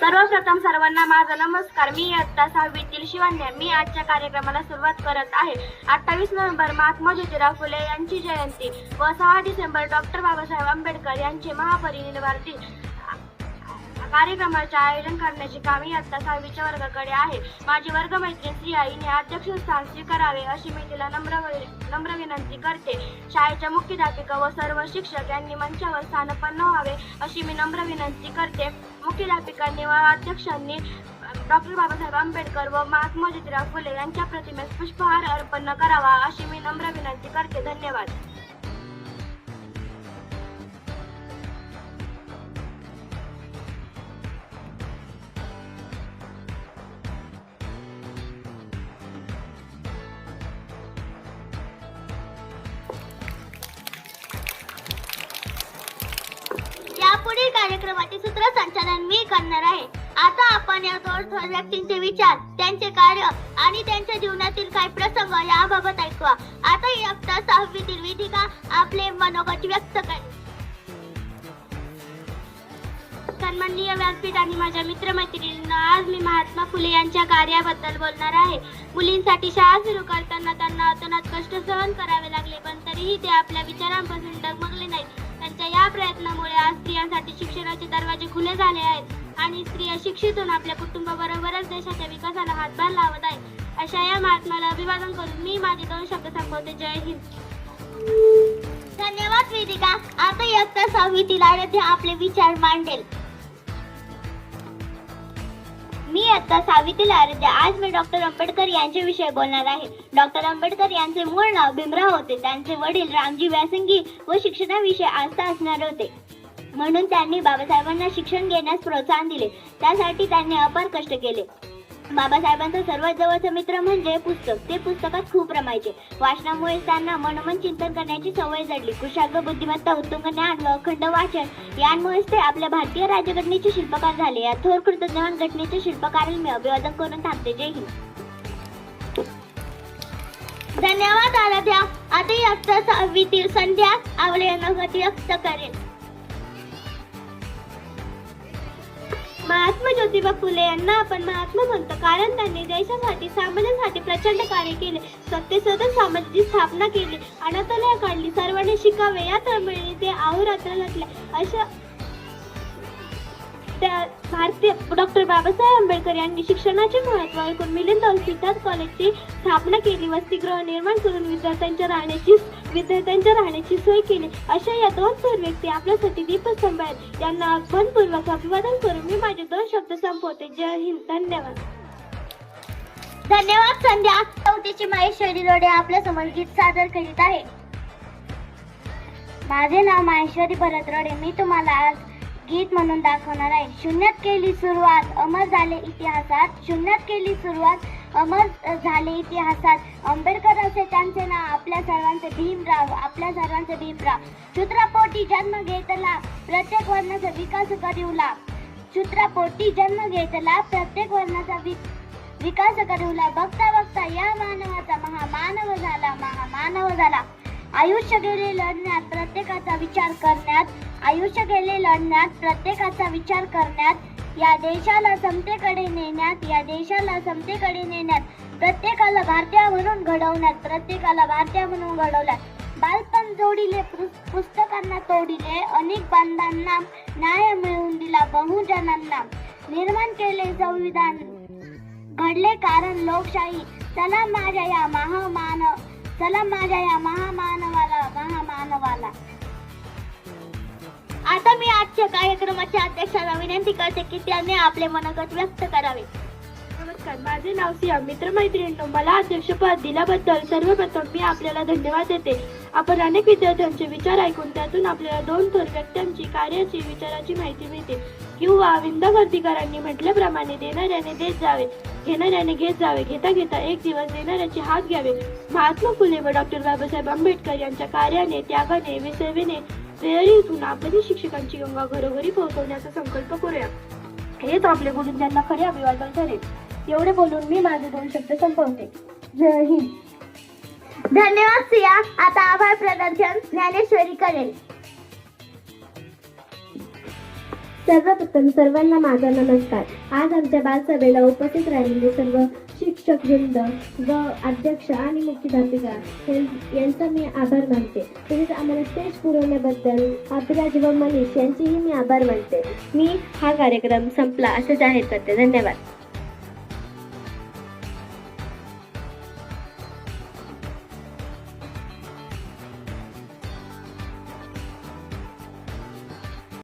सर्वप्रथम सर्वांना माझा नमस्कार. मी इयत्ता 6वीतील शिवान्या. मी आजच्या कार्यक्रमाला सुरुवात करत आहे. 28 नोव्हेंबर महात्मा ज्योतिराव फुले यांची जयंती व 6 डिसेंबर डॉक्टर बाबासाहेब आंबेडकर यांचे महापरिनिर्वाण दिन. कार्यक्रमाचे आयोजन करण्याचे काम इयत्ता 6वीच्या वर्गाकडे आहे. माझी वर्गमैत्रीण श्रिया हिने अध्यक्षस्थान स्वीकारावे अशी मी तिला नम्र विनंती करते. शाळेच्या मुख्याध्यापिका व सर्व शिक्षक यांनी मंचावर स्थानापन्न व्हावे अशी मी नम्र विनंती करते. मुख्याध्यापिकांनी व अध्यक्षांनी डॉक्टर बाबासाहेब आंबेडकर व महात्मा ज्योतिराव फुले यांच्या प्रतिमेस पुष्पहार अर्पण करावा अशी मी नम्र विनंती करते. धन्यवाद. यापुढील कार्यक्रमाचे सूत्रसंचालन मी करणार आहे. आता आपण या दोन व्यक्तींचे विचार, त्यांचे कार्य आणि त्यांच्या जीवनातील काही प्रसंग याबाबत ऐकवा. आता इयत्ता 6वीतील वेदिका आपले मनोगत व्यक्त करेल. सन्माननीय व्यासपीठ आणि माझ्या मित्रमैत्रिणींना, आज मी महात्मा फुले यांच्या कार्याबद्दल बोलणार आहे. मुलींसाठी शाळा सुरू करताना त्यांना अतोनात कष्ट सहन करावे लागले, पण तरीही ते आपल्या विचारांपासून डगमगले नाहीत. त्यांच्या या प्रयत्नामुळे आज स्त्रियांसाठी शिक्षणाचे दरवाजे खुले झाले आहेत आणि स्त्रिया शिक्षित होऊन आपल्या कुटुंबाबरोबरच देशाच्या विकासाला हातभार लावत आहेत. अशा या महात्माला अभिवादन करून मी माझे 2 शब्द संपवते. जय हिंद. धन्यवाद वेदिका. आता इयत्ता 6वीतील आराध्य आपले विचार मांडेल. मी इयत्ता 6वीतील आराध्य. आज मी डॉक्टर आंबेडकर यांच्याविषयी बोलणार आहे. डॉक्टर आंबेडकर यांचे मूळ नाव भीमराव होते. त्यांचे वडील रामजी व्यासंगी व शिक्षणाविषयी आस्था असणारे होते, म्हणून त्यांनी बाबासाहेबांना शिक्षण घेण्यास प्रोत्साहन दिले. त्यासाठी त्यांनी अपार कष्ट केले. बाबासाहेबांचा सर्वात जवळचा मित्र म्हणजे पुस्तक. ते पुस्तकात खूप रमायचे. वाचनामुळे त्यांना मनोमन चिंतन करण्याची सवय जडली. कुशाग्र बुद्धिमत्ता, उत्तुंग ज्ञान व अखंड वाचन यांमुळेच ते आपल्या भारतीय राज्यघटनेचे शिल्पकार झाले. या थोर कृतज्ञ घटनेचे शिल्पकाराला मी अभिवादन करून थांबते. जय हिंद. धन्यवाद आराध्या. आता इयत्ता 6वीतील संध्या आपले मनोगत व्यक्त करेल. महात्मा ज्योतिबा फुले यांना आपण महात्मा म्हणतो कारण त्यांनी देशासाठी, समाजासाठी प्रचंड कार्य केले. सत्यशोधक समाजाची स्थापना केली, अनाथालय काढली, सर्वांनी शिकावे या तळमळीने ते अहोरात्र घातले. अशा भारतीय डॉक्टर बाबासाहेब आंबेडकर यांनी शिक्षणाचे महत्त्व ऐकून मिलिंद सिद्धार्थ कॉलेजची स्थापना केली. वसतिगृह निर्माण करून विद्यार्थ्यांच्या राहण्याची सोय केली. अशा या 2 थोर व्यक्ती आपल्यासाठी दीपस्तंभ आहेत. यांना मनपूर्वक अभिवादन करून मी माझे 2 शब्द संपवते. जय हिंद. धन्यवाद. धन्यवाद संध्या. चौथीची माहेश्वरी रोडे आपल्या समोर गीत सादर करीत आहे. माझे नाव माहेश्वरी भरत रोडे. मी तुम्हाला आज गीत म्हणून दाखवणार आहे. शून्यात केली सुरुवात, अमर झाले इतिहासात. शून्यात केली सुरुवात, अमर झाले इतिहासात. आंबेडकर असे त्यांचे नाव, आपल्या सर्वांचे भीमराव, आपल्या सर्वांचे भीमराव. शूद्रापोटी जन्म घेतला, प्रत्येक वर्णाचा विकास करिवला. शूद्रापोटी जन्म घेतला, प्रत्येक वर्णाचा विकास करिवला. बघता बघता या मानवाचा महामानव झाला. आयुष्य गेले लढण्यात, प्रत्येकाचा विचार करण्यात. आयुष्य गेले लढण्यात, प्रत्येकाचा विचार करण्यात. या देशाला समतेकडे नेण्यात, प्रत्येकाला भारतीय म्हणून घडवण्यात. बालपण जोडिले, पुस्तकांना तोडिले, अनेक बांधांना न्याय मिळवून दिला बहुजनांना. निर्माण केले संविधान, घडले कारण लोकशाही. चला माझ्या या महामानवाला. आता मी आजच्या कार्यक्रमाच्या अध्यक्षाला विनंती करते की त्यांनी आपले मनोगत व्यक्त करावे. नमस्कार, माझे नाव सिया. मित्रमैत्रिणींनो, मला अध्यक्षपद दिल्याबद्दल सर्वप्रथम मी आपल्याला धन्यवाद देते. आपण अनेक विद्यार्थ्यांचे विचार ऐकून त्यातून आपल्याला 2 थोर व्यक्तींची कार्याची, विचाराची माहिती मिळते. किंवा विंदा वर्तीकरांनी म्हटल्याप्रमाणे देणाऱ्याने देत जावे, घेणाऱ्याने घेत जावे, घेता घेता एक दिवस देणाऱ्याचे हात घ्यावे. महात्मा फुले व डॉक्टर बाबासाहेब आंबेडकर यांच्या कार्याने, त्यागाने, सेवेने प्रेरित होऊन आपण शिक्षकांची गंगा घरोघरी पोहोचवण्याचा संकल्प करूया. हेच आपले बोलून त्यांना खरे अभिवादन ठरेल. एवढे बोलून मी माझे 2 शब्द संपवते. जय हिंद. धन्यवाद सिया. आता आभार प्रदर्शन ज्ञानेश्वरी करेल. सर्वप्रथम सर्वांना माझा नमस्कार. आज आमच्या बालसभेला उपस्थित राहिलेले सर्व शिक्षक वृंद व अध्यक्ष आणि मुख्याध्यापिका यांचा मी आभार मानते. तसेच आम्हाला स्टेज पुरवण्याबद्दल अभिराज व मनीष यांचेही मी आभार मानते. मी हा कार्यक्रम संपला असे जाहीर करते. धन्यवाद.